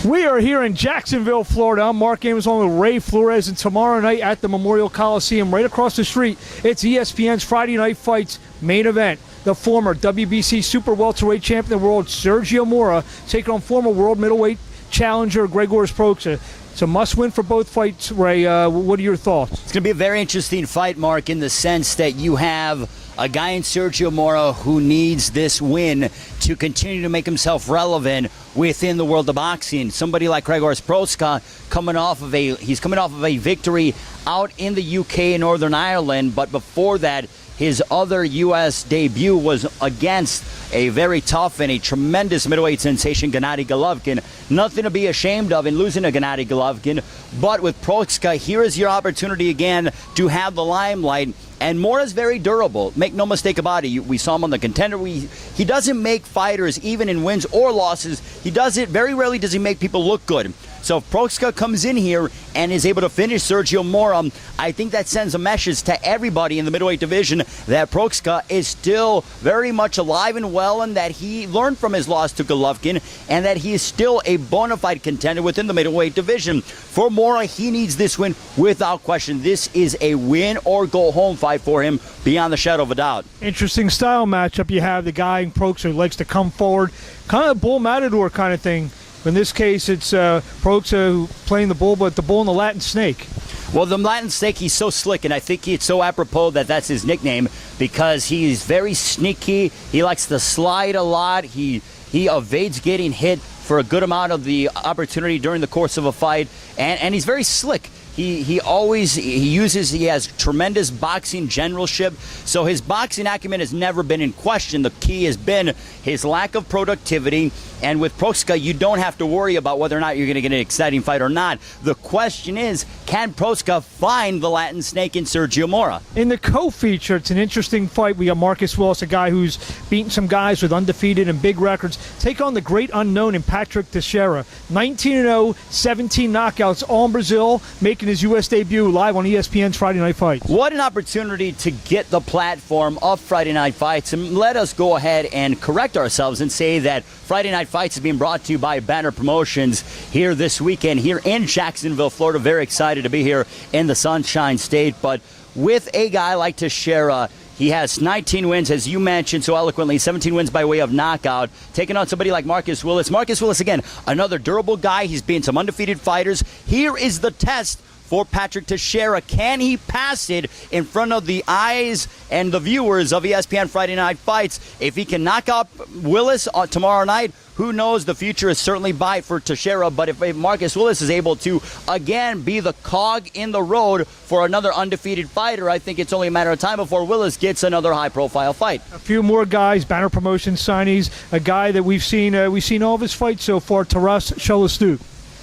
We are here in Jacksonville, Florida. I'm Marc along with Ray Flores, and tomorrow night at the Memorial Coliseum, right across the street, it's ESPN's Friday Night Fights main event. The former WBC super welterweight champion of the world, Sergio Mora, taking on former world middleweight challenger Grzegorz Proksa. It's a must-win for both fights, Ray. What are your thoughts? It's going to be a very interesting fight, Mark, in the sense that you have a guy in Sergio Mora who needs this win to continue to make himself relevant within the world of boxing. Somebody like Grzegorz Proksa coming off of a victory out in the UK, Northern Ireland, but before that, his other U.S. debut was against a very tough and a tremendous middleweight sensation, Gennady Golovkin. Nothing to be ashamed of in losing to Gennady Golovkin. But with Proksa, here is your opportunity again to have the limelight. And Mora's very durable. Make no mistake about it. We saw him on the Contender. He doesn't make fighters, even in wins or losses. He does it. Very rarely does he make people look good. So if Proksa comes in here and is able to finish Sergio Mora, I think that sends a message to everybody in the middleweight division that Proksa is still very much alive and well, and that he learned from his loss to Golovkin, and that he is still a bona fide contender within the middleweight division. For Mora, he needs this win without question. This is a win or go home fight for him, beyond the shadow of a doubt. Interesting style matchup. You have the guy in Proksa who likes to come forward, kind of bull matador kind of thing. In this case, it's Proksa playing the bull, but the bull and the Latin snake. Well, the Latin snake, he's so slick, and I think it's so apropos that that's his nickname, because he's very sneaky. He likes to slide a lot. He evades getting hit for a good amount of the opportunity during the course of a fight, and he's very slick. He has tremendous boxing generalship, so his boxing acumen has never been in question. The key has been his lack of productivity, and with Proksa, you don't have to worry about whether or not you're going to get an exciting fight or not. The question is, can Proksa find the Latin snake in Sergio Mora? In the co-feature, it's an interesting fight. We got Marcus Willis, a guy who's beaten some guys with undefeated and big records, take on the great unknown in Patrick Teixeira. 19-0, 17 knockouts, all in Brazil, making his U.S. debut live on ESPN's Friday Night Fights. What an opportunity to get the platform of Friday Night Fights, and let us go ahead and correct ourselves and say that Friday Night Fights is being brought to you by Banner Promotions here this weekend here in Jacksonville, Florida. Very excited to be here in the Sunshine State, but with a guy like Teixeira, he has 19 wins, as you mentioned so eloquently, 17 wins by way of knockout, taking on somebody like Marcus Willis. Marcus Willis, again, another durable guy. He's beaten some undefeated fighters. Here is the test for Patrick Teixeira. Can he pass it in front of the eyes and the viewers of ESPN Friday Night Fights? If he can knock out Willis tomorrow night, who knows? The future is certainly bright for Teixeira. But if Marcus Willis is able to, again, be the cog in the road for another undefeated fighter, I think it's only a matter of time before Willis gets another high-profile fight. A few more guys, Banner Promotion signees, a guy that we've seen all of his fights so far, Taras Shelastuk.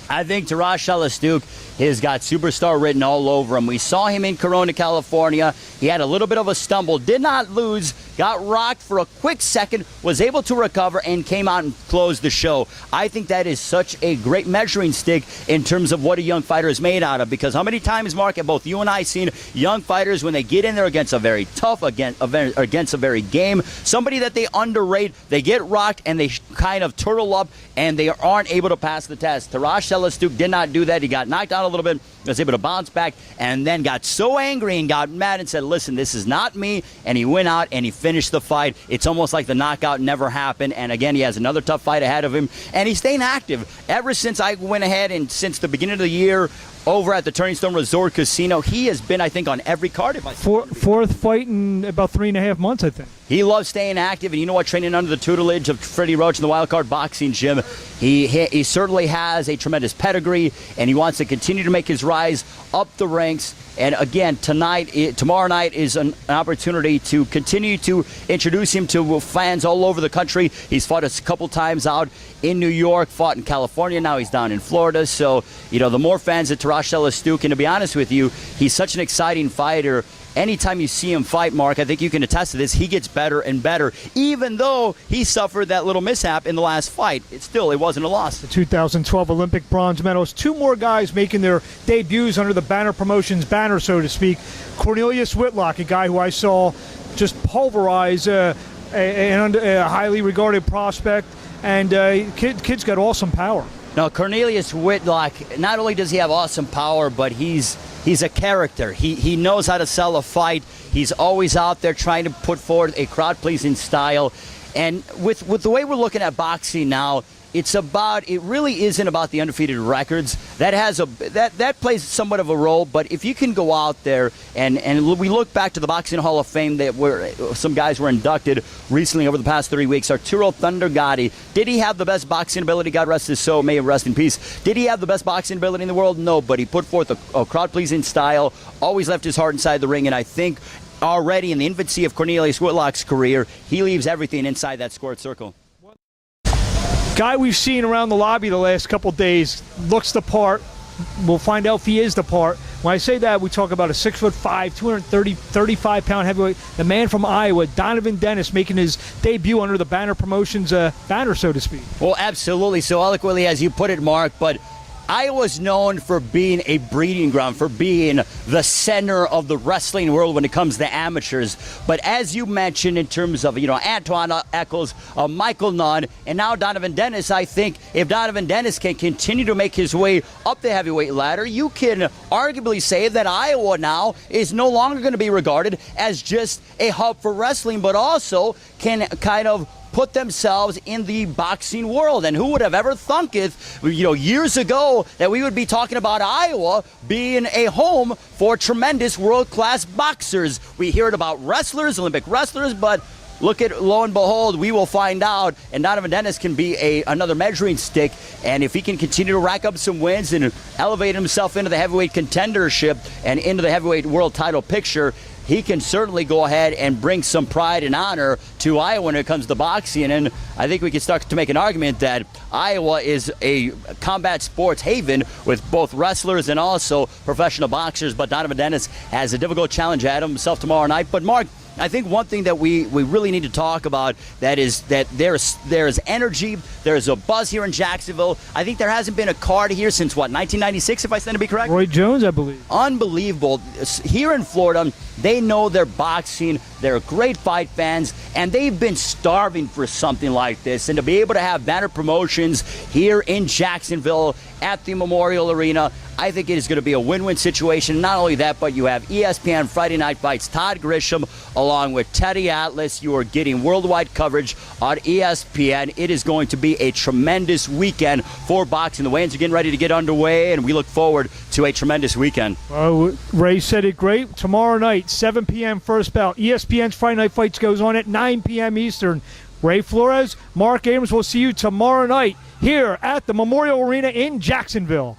I think Taras Shelastuk has got superstar written all over him. We saw him in Corona, California. He had a little bit of a stumble, did not lose, got rocked for a quick second, was able to recover, and came out and closed the show. I think that is such a great measuring stick in terms of what a young fighter is made out of, because how many times, Mark, have both you and I seen young fighters when they get in there against a very tough, against a very game, somebody that they underrate, they get rocked and they kind of turtle up and they aren't able to pass the test. Taras Shelastuk did not do that. He got knocked out a little bit, was able to bounce back, and then got so angry and got mad and said, listen, this is not me, and he went out and he finished the fight. It's almost like the knockout never happened, and again, he has another tough fight ahead of him, and he's staying active. Ever since I went ahead and since the beginning of the year, over at the Turning Stone Resort Casino, he has been, I think, on every card. Fourth fight in about 3.5 months, I think. He loves staying active, and you know what? Training under the tutelage of Freddie Roach in the Wild Card Boxing Gym, he certainly has a tremendous pedigree, and he wants to continue to make his rise up the ranks. And again, tomorrow night is an opportunity to continue to introduce him to fans all over the country. He's fought a couple times out in New York, fought in California, now he's down in Florida. So, the more fans that Taras Shelastuk, and to be honest with you, he's such an exciting fighter. Anytime you see him fight, Mark, I think you can attest to this, he gets better and better, even though he suffered that little mishap in the last fight. It wasn't a loss. The 2012 Olympic bronze medalist, two more guys making their debuts under the Banner Promotions banner, so to speak. Cornelius Whitlock, a guy who I saw just pulverize a highly regarded prospect, and kid's got awesome power. Now, Cornelius Whitlock, not only does he have awesome power, but he's a character. He knows how to sell a fight. He's always out there trying to put forward a crowd-pleasing style. And with the way we're looking at boxing now, it really isn't about the undefeated records. That plays somewhat of a role, but if you can go out there and we look back to the Boxing Hall of Fame where some guys were inducted recently over the past 3 weeks. Arturo Thunder Gotti, did he have the best boxing ability? God rest his soul, may he rest in peace. Did he have the best boxing ability in the world? No, but he put forth a crowd-pleasing style, always left his heart inside the ring, and I think already in the infancy of Cornelius Whitlock's career, he leaves everything inside that scored circle. Guy we've seen around the lobby the last couple days looks the part. We'll find out if he is the part. When I say that, we talk about a 6'5", 235-pound heavyweight. The man from Iowa, Donovan Dennis, making his debut under the Banner Promotions banner, so to speak. Well, absolutely. So eloquently as you put it, Mark, but Iowa's known for being a breeding ground, for being the center of the wrestling world when it comes to amateurs. But as you mentioned, in terms of, Antoine Eccles, Michael Nunn, and now Donovan Dennis, I think if Donovan Dennis can continue to make his way up the heavyweight ladder, you can arguably say that Iowa now is no longer going to be regarded as just a hub for wrestling, but also can kind of put themselves in the boxing world. And who would have ever thunk it, years ago, that we would be talking about Iowa being a home for tremendous world-class boxers. We hear it about wrestlers, Olympic wrestlers, but lo and behold, we will find out, and Donovan Dennis can be another measuring stick, and if he can continue to rack up some wins and elevate himself into the heavyweight contendership and into the heavyweight world title picture, he can certainly go ahead and bring some pride and honor to Iowa when it comes to boxing. And I think we can start to make an argument that Iowa is a combat sports haven with both wrestlers and also professional boxers. But Donovan Dennis has a difficult challenge at himself tomorrow night. But Mark, I think one thing that we really need to talk about is that there's energy, there's a buzz here in Jacksonville. I think there hasn't been a card here since, 1996, if I stand to be correct? Roy Jones, I believe. Unbelievable. Here in Florida, they know their boxing, they're great fight fans, and they've been starving for something like this. And to be able to have Banner Promotions here in Jacksonville at the Memorial Arena, I think it is going to be a win-win situation. Not only that, but you have ESPN Friday Night Fights, Todd Grisham, along with Teddy Atlas. You are getting worldwide coverage on ESPN. It is going to be a tremendous weekend for boxing. The weigh-ins are getting ready to get underway, and we look forward to a tremendous weekend. Ray said it great. Tomorrow night, 7 p.m. first bell. ESPN's Friday Night Fights goes on at 9 p.m. Eastern. Ray Flores, Marc Abrams will see you tomorrow night here at the Memorial Arena in Jacksonville.